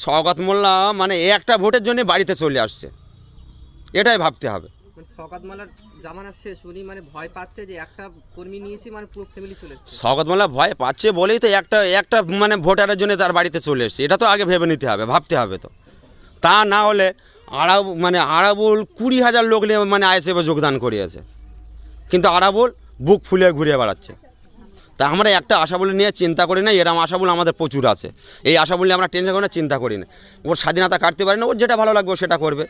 শওকত মোল্লা মানে একটা ভোটের জন্য বাড়িতে চলে আসছে, এটাই ভাবতে হবে। শওকত মোল্লার জামানা শেষ, উনি মানে ভয় পাচ্ছে যে একটা কর্মী নিয়েছি মানে পুরো ফ্যামিলি চলে এসেছে। শওকত মোল্লা ভয় পাচ্ছে বলেই তো একটা মানে ভোটারের জন্য তার বাড়িতে চলে এসছে, এটা তো আগে ভেবে নিতে হবে, ভাবতে হবে। তো তা না হলে আরাবুল 20,000 লোক নিয়ে মানে আইএসএফে যোগদান করিয়েছে, কিন্তু আরাবুল বুক ফুলে ঘুরে বেড়াচ্ছে। তা আমরা একটা আশাবলী নিয়ে চিন্তা করি না, এরম আশাবল আমাদের প্রচুর আছে। এই আশাবলী আমরা টেনশন করে চিন্তা করি না, ওর স্বাধীনতা কাটতে পারি না, ওর যেটা ভালো লাগবে সেটা করবে।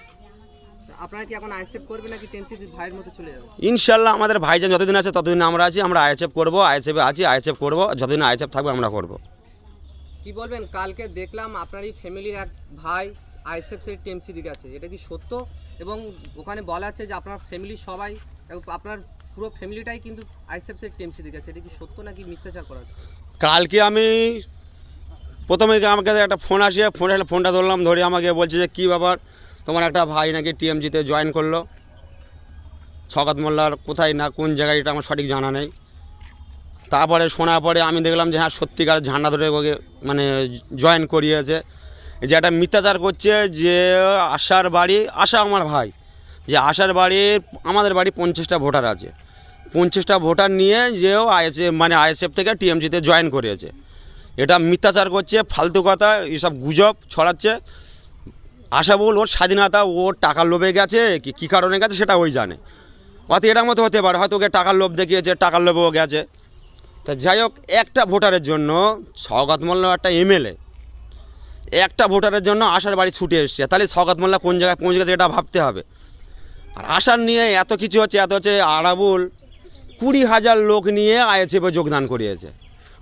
আপনারা কি এখন আইএসএফ করবে নাকি টেনসিটি ভাইয়ের মতো চলে যাবে? ইনশাল্লাহ আমাদের ভাইজান যতদিন আছে ততদিন আমরা আছি, আমরা আইএসএফ করবো, আইএসএফে আছি, আইএসএফ করবো, যতদিন আইএসএফ থাকবে আমরা করবো। কি বলবেন, কালকে দেখলাম আপনারই ফ্যামিলির এক ভাই আইএসএফ থেকে টিএমসি দিকে আছে, এটা কি সত্য? এবং ওখানে বলা আছে যে আপনার ফ্যামিলি সবাই, আপনার পুরো ফ্যামিলিটাই কিন্তু আইএসএফ থেকে টিএমসি দিকে আছে, এটা কি সত্য নাকি মিথ্যাচার করা হচ্ছে? কালকে আমি প্রথমে আমাকে একটা ফোন আসে, ফোনটা ধরলাম, ধরে আমাকে বলছে যে কী ব্যাপার, তোমার একটা ভাই নাকি টিএমজিতে জয়েন করলো। শওকত মোল্লার কোথায় না কোন জায়গায় এটা আমার সঠিক জানা নেই। তারপরে শোনার পরে আমি দেখলাম যে হ্যাঁ সত্যিকার ঝান্ডা ধরে ওকে মানে জয়েন করিয়েছে। যে একটা মিথ্যাচার করছে যে আশা আমার ভাই, যে আশার বাড়ির আমাদের বাড়ি 50টা ভোটার আছে, 50টা ভোটার নিয়ে যেও আইএসএফ থেকে টিএমজিতে জয়েন করিয়েছে। এটা মিথ্যাচার করছে, ফালতু কথা, এসব গুজব ছড়াচ্ছে। আশাবুল ওর স্বাধীনতা, ওর টাকার লোভে গেছে, কী কারণে গেছে সেটা ওই জানে। অত এটার মতো হতে পারে, হয়তো ওকে টাকার লোভ দেখিয়েছে, টাকার লোভেও গেছে। তা যাই হোক, একটা ভোটারের জন্য শওকত মোল্লা একটা এমএলএ, একটা ভোটারের জন্য আশার বাড়ি ছুটে এসছে, তাহলে শওকত মোল্লা কোন জায়গায় পৌঁছে গেছে এটা ভাবতে হবে। আর আশার নিয়ে এত কিছু হচ্ছে, এত হচ্ছে। আরাবুল 20,000 লোক নিয়ে আইএসএফে যোগদান করিয়েছে।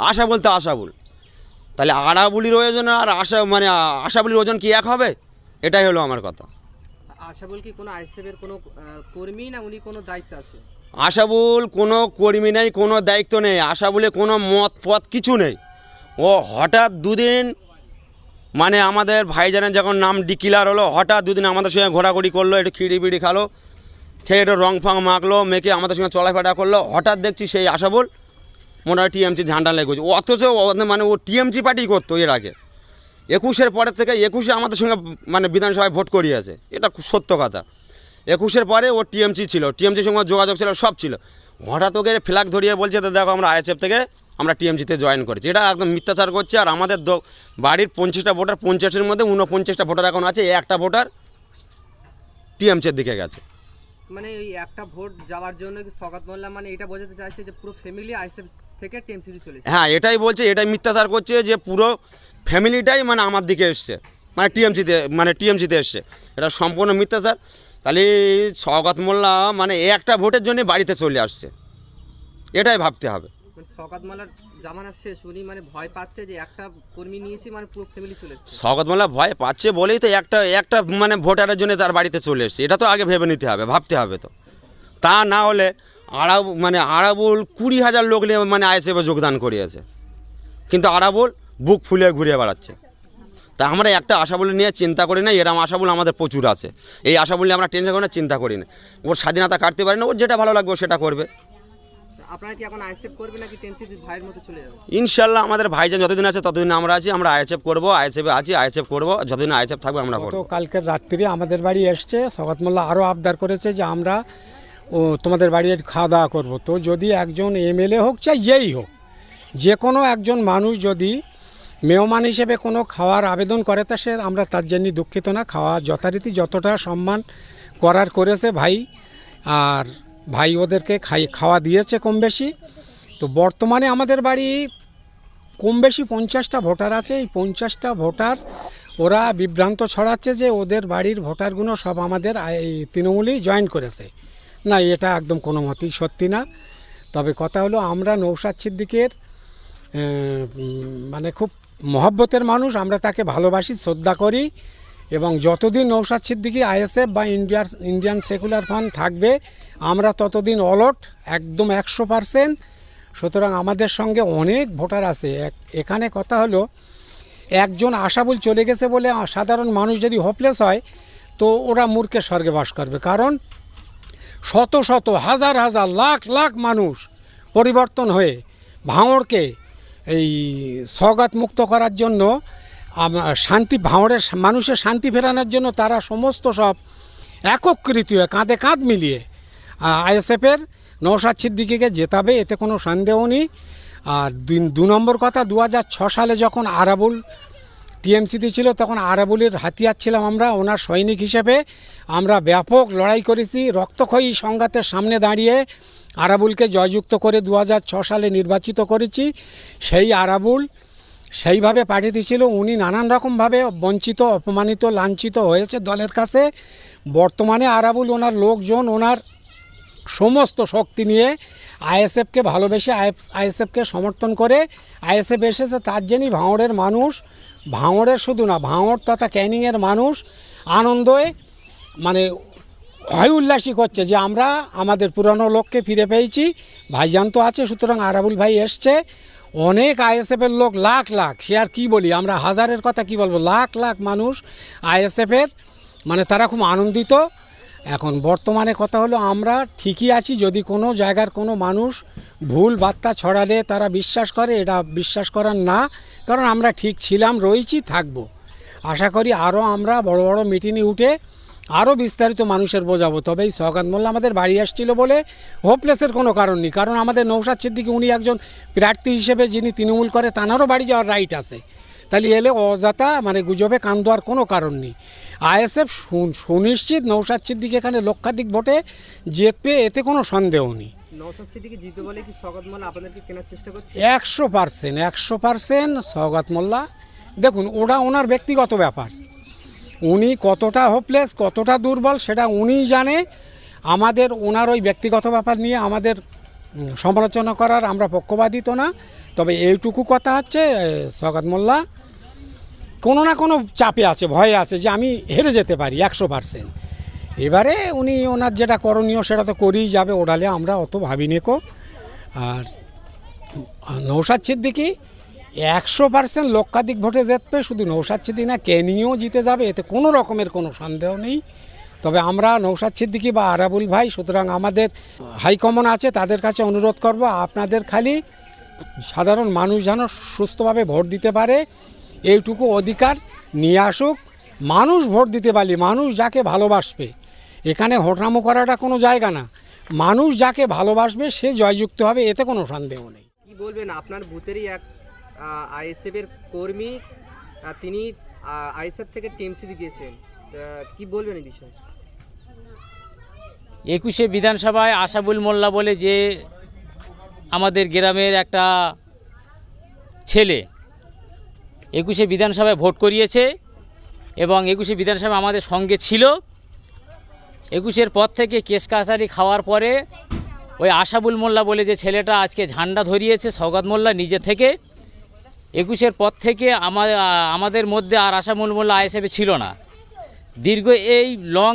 আশা বলতে আশাবুল, তাহলে আরাবুলির ওজন আর আশাবুলির ওজন কি এক হবে? এটাই হলো আমার কথা। আশাবুল কি কোনো আইএসএফ এর কোনো কর্মী না উনি কোনো দায়িত্ব আছে? আশাবুল কোনো কর্মী নেই, কোনো দায়িত্ব নেই, আশাবুলে কোনো মত পথ কিছু নেই। ও হঠাৎ দুদিন মানে আমাদের ভাইজানের যখন নাম ডিক্লার হলো, হঠাৎ দুদিন আমাদের সঙ্গে ঘোরাঘুরি করলো, একটু খিড়ি বিড়ি খালো, খেয়ে একটু রং ফাং মাখলো, মেখে আমাদের সঙ্গে চলাফেরা করলো। হঠাৎ দেখছি সেই আশাবুল মনে হয় টিএমসি ঝান্ডা লেগেছে। অথচ মানে ও টিএমসি পার্টি করতো এর আগে, 21-এর পরের থেকে 21-এ আমাদের সঙ্গে মানে বিধানসভায় ভোট করিয়েছে, এটা খুব সত্য কথা। 21-এর পরে ও টিএমসি ছিল, টিএমসির সঙ্গে যোগাযোগ ছিল, সব ছিল। হঠাৎ ওকে ফ্ল্যাগ ধরিয়ে বলছে তো দেখো আমরা আইএসএফ থেকে আমরা টিএমসিতে জয়েন করেছি, এটা একদম মিথ্যাচার করছে। আর আমাদের বাড়ির 50টা ভোটার, 50-এর মধ্যে 49টা ভোটার এখন আছে, একটা ভোটার টিএমসির দিকে গেছে। মানে এই একটা ভোট যাওয়ার জন্য কি শওকত মোল্লা মানে এটা বোঝাতে চাইছে যে পুরো ফ্যামিলি আইএসএফ থেকে টিএমসিতে চলে এসেছে? হ্যাঁ, এটাই বলছে, এটাই মিথ্যাচার করছে যে পুরো ফ্যামিলিটাই মানে আমার দিকে এসছে, মানে টিএমসিতে এসছে, এটা সম্পূর্ণ মিথ্যাচার। তাহলে শওকত মোল্লা মানে একটা ভোটের জন্য বাড়িতে চলে আসছে, এটাই ভাবতে হবে। মানে শওকত মোল্লার জামানা শেষ, উনি মানে ভয় পাচ্ছে যে একটা কর্মী নিয়েছি মানে পুরো ফ্যামিলি চলে এসেছে। শওকত মোল্লা ভয় পাচ্ছে বলেই তো একটা মানে ভোটারের জন্য তার বাড়িতে চলে এসছে, এটা তো আগে ভেবে নিতে হবে, ভাবতে হবে। তো তা না হলে আরাবুল 20,000 লোক নিয়ে মানে আইএসএফে যোগদান করিয়েছে, কিন্তু আরাবুল বুক ফুলে ঘুরে বেড়াচ্ছে। তা আমরা একটা আশাবলী নিয়ে চিন্তা করি না, এরম আশাবল আমাদের প্রচুর আছে। এই আশাবলী আমরা টেনশন করে চিন্তা করি না, ওর স্বাধীনতা কাটতে পারি না, ওর যেটা ভালো লাগবে সেটা করবে। আপনারা কি এখন আইএসএফ করবে নাকি টেনসিটি ভাইয়ের মতো চলে যাবে? ইনশাল্লাহ আমাদের ভাইজান যতদিন আছে ততদিন আমরা আছি, আমরা আইএসএফ করবো, আইএসএফে আছি, আইএসএফ করবো, যতদিন আইএসএফ থাকবে আমরা করবো। কালকের রাত্রি আমাদের বাড়ি এসছে, শওকত মোল্লা আরও আবদার করেছে যে আমরা তোমাদের বাড়ি খাওয়া দাওয়া করবো। তো যদি একজন এমএলএ হোক চাই যেই হোক, যে কোনো একজন মানুষ যদি মেহমান হিসেবে কোনো খাওয়ার আবেদন করে, তা সে আমরা তার জন্য দুঃখিত না। খাওয়া যথারীতি যতটা সম্মান করার করেছে ভাই, আর ভাই ওদেরকে খাওয়া দিয়েছে কম বেশি। তো বর্তমানে আমাদের বাড়ি কম বেশি 50টা ভোটার আছে। এই 50টা ভোটার ওরা বিভ্রান্ত ছড়াচ্ছে যে ওদের বাড়ির ভোটারগুলো সব আমাদের এই তৃণমূলেই জয়েন করেছে। না, এটা একদম কোনো মতেই সত্যি না। তবে কথা হলো, আমরা নৌশাদ সিদ্দিকের মানে খুব মহব্বতের মানুষ, আমরা তাকে ভালোবাসি, শ্রদ্ধা করি, এবং যতদিন নৌশাদ সিদ্দিকী আইএসএফ বা ইন্ডিয়ান সেকুলার ফ্রন্ট থাকবে আমরা ততদিন অলট, একদম 100%। সুতরাং আমাদের সঙ্গে অনেক ভোটার আছে। এখানে কথা হলো, একজন আশাবুল চলে গেছে বলে সাধারণ মানুষ যদি হোপলেস হয়, তো ওরা মূর্খের স্বর্গে বাস করবে। কারণ শত শত হাজার হাজার লাখ লাখ মানুষ পরিবর্তন হয়ে ভাঙড়কে এই সওগাত মুক্ত করার জন্য শান্তি ভাঙড়ের মানুষের শান্তি ফেরানোর জন্য তারা সমস্ত সব একত্রিত হয়ে কাঁধে কাঁধ মিলিয়ে আইএসএফের নওশাদ সিদ্দিকীকে জেতাবে, এতে কোনো সন্দেহ নেই। আর 2 নম্বর কথা, 2006 সালে যখন আরাবুল টিএমসিতে ছিল তখন আরাবুলের হাতিয়ার ছিলাম আমরা, ওনার সৈনিক হিসেবে আমরা ব্যাপক লড়াই করেছি, রক্তক্ষয়ী সংঘাতের সামনে দাঁড়িয়ে আরাবুলকে জয়যুক্ত করে 2006 সালে নির্বাচিত করেছি। সেই আরাবুল সেইভাবে পাঠিয়ে দিয়েছিল, উনি নানান রকমভাবে বঞ্চিত, অপমানিত, লাঞ্ছিত হয়েছে দলের কাছে। বর্তমানে আরাবুল ওনার লোকজন ওনার সমস্ত শক্তি নিয়ে আইএসএফকে ভালোবেসে আইএসএফকে সমর্থন করে আইএসএফ এসেছে। তার জন্যই ভাঙড়ের মানুষ, ভাঙড়ের শুধু না ভাঙড় তথা ক্যানিংয়ের মানুষ আনন্দে মানে হয় উল্লাসী করছে যে আমরা আমাদের পুরনো লোককে ফিরে পেয়েছি। ভাইজান তো আছে, সুতরাং আরাবুল ভাই এসছে। অনেক আইএসএফের লোক লাখ লাখ, সে আর কী বলি, আমরা হাজারের কথা কি বলবো, লাখ লাখ মানুষ আইএসএফের মানে তারা খুব আনন্দিত। এখন বর্তমানে কথা হলো আমরা ঠিকই আছি, যদি কোনো জায়গার কোনো মানুষ ভুল বার্তা ছড়ালে তারা বিশ্বাস করে, এটা বিশ্বাস করার না, কারণ আমরা ঠিক ছিলাম, রয়েছি, থাকবো। আশা করি আরও আমরা বড় বড় মিটিংয়ে উঠে আরও বিস্তারিত মানুষের বোঝাবো। তবে এই সওগাত মোল্লা আমাদের বাড়ি আসছিল বলে হোপলেসের কোনো কারণ নেই, কারণ আমাদের নওশাদ সিদ্দিকী উনি একজন প্রার্থী হিসেবে যিনি তৃণমূল করে, তাঁরও বাড়ি যাওয়ার রাইট আছে। তাহলে এলে অযথা মানে গুজবে কান দেওয়ার কোনো কারণ নেই। আইএসএফ সুনিশ্চিত নওশাদ সিদ্দিকী এখানে লক্ষাধিক ভোটে জিতবে, এতে কোনো সন্দেহ নেই। নওশাদ সিদ্দিকী জিতবে বলে কি সওগাত মোল্লা আপনাদেরকে কেনার চেষ্টা করছে? 100% সওগাত মোল্লা, দেখুন ওটা ওনার ব্যক্তিগত ব্যাপার, উনি কতটা হোপলেস কতটা দুর্বল সেটা উনিই জানে। আমাদের ওনার ওই ব্যক্তিগত ব্যাপার নিয়ে আমাদের সমালোচনা করার আমরা পক্ষপাতী তো না। তবে এইটুকু কথা হচ্ছে সওগাত মোল্লা কোনো না কোনো চাপে আছে, ভয়ে আছে যে আমি হেরে যেতে পারি 100%। এবারে উনি ওনার যেটা করণীয় সেটা তো করেই যাবে, ওড়ালে আমরা অত ভাবিনি কো। আর নওশাদ সিদ্দিকী 100% লক্ষাধিক ভোটে জিতবে, শুধু নওশাদ সিদ্দিকী না ক্যানিংয়েও জিতে যাবে, এতে কোনো রকমের কোনো সন্দেহ নেই। তবে আমরা নওশাদ সিদ্দিকী বা আরাবুল ভাই, সুতরাং আমাদের হাইকমন আছে, তাদের কাছে অনুরোধ করব আপনাদের খালি সাধারণ মানুষ যেন সুস্থভাবে ভোট দিতে পারে এইটুকু অধিকার নিয়ে আসুক। মানুষ ভোট দিতে পারলে মানুষ যাকে ভালোবাসবে, এখানে হোটরামো করাটা কোনো জায়গা না, মানুষ যাকে ভালোবাসবে সে জয়যুক্ত হবে, এতে কোনো সন্দেহ নেই। কি বলবেন, আপনার বুথেরই এক আইএসএফের কর্মী, তিনি আইএসএফ থেকে টিএমসি দিয়েছেন, কি বলবেন এই বিষয়ে? 21শে বিধানসভায় আশাবুল মোল্লা বলে যে আমাদের গ্রামের একটা ছেলে 21শে বিধানসভায় ভোট করিয়েছে এবং 21শে বিধানসভায় আমাদের সঙ্গে ছিল। 21-এর পর থেকে কেস কাছারি খাওয়ার পরে ওই আশাবুল মোল্লা বলে যে ছেলেটা আজকে ঝান্ডা ধরিয়েছে সওগাত মোল্লা নিজে থেকে। 21-এর পর থেকে আমাদের মধ্যে আর আশাবুল মোল্লা আইএসএফে ছিল না। দীর্ঘ এই লং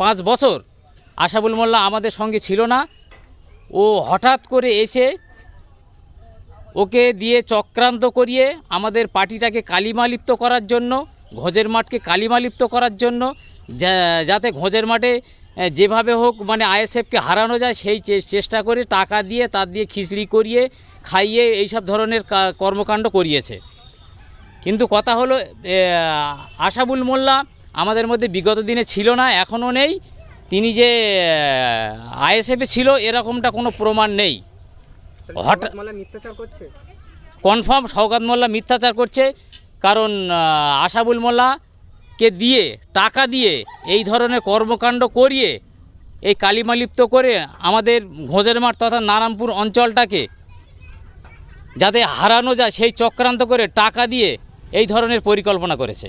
5 বছর আশাবুল মোল্লা আমাদের সঙ্গে ছিল না। ও হঠাৎ করে এসে ওকে দিয়ে চক্রান্ত করিয়ে আমাদের পার্টিটাকে কালিমালিপ্ত করার জন্য, ঘোজের মাঠকে কালিমালিপ্ত করার জন্য, যাতে ঘোজের মাঠে যেভাবে হোক মানে আইএসএফকে হারানো যায় সেই চেষ্টা করে টাকা দিয়ে তার দিয়ে খিচড়ি করিয়ে খাইয়ে এইসব ধরনের কর্মকাণ্ড করিয়েছে। কিন্তু কথা হলো আশাবুল মোল্লা আমাদের মধ্যে বিগত দিনে ছিল না, এখনও নেই। তিনি যে আইএসএফে ছিল এরকমটা কোনো প্রমাণ নেই। হঠাৎ মিথ্যাচার করছে, কনফার্ম সওগাত মোল্লা মিথ্যাচার করছে। কারণ আশাবুল মোল্লাকে দিয়ে টাকা দিয়ে এই ধরনের কর্মকাণ্ড করিয়ে এই কালিমালিপ্ত করে আমাদের ঘোজের মাঠ তথা নারায়ণপুর অঞ্চলটাকে যাতে হারানো যায় সেই চক্রান্ত করে টাকা দিয়ে এই ধরনের পরিকল্পনা করেছে।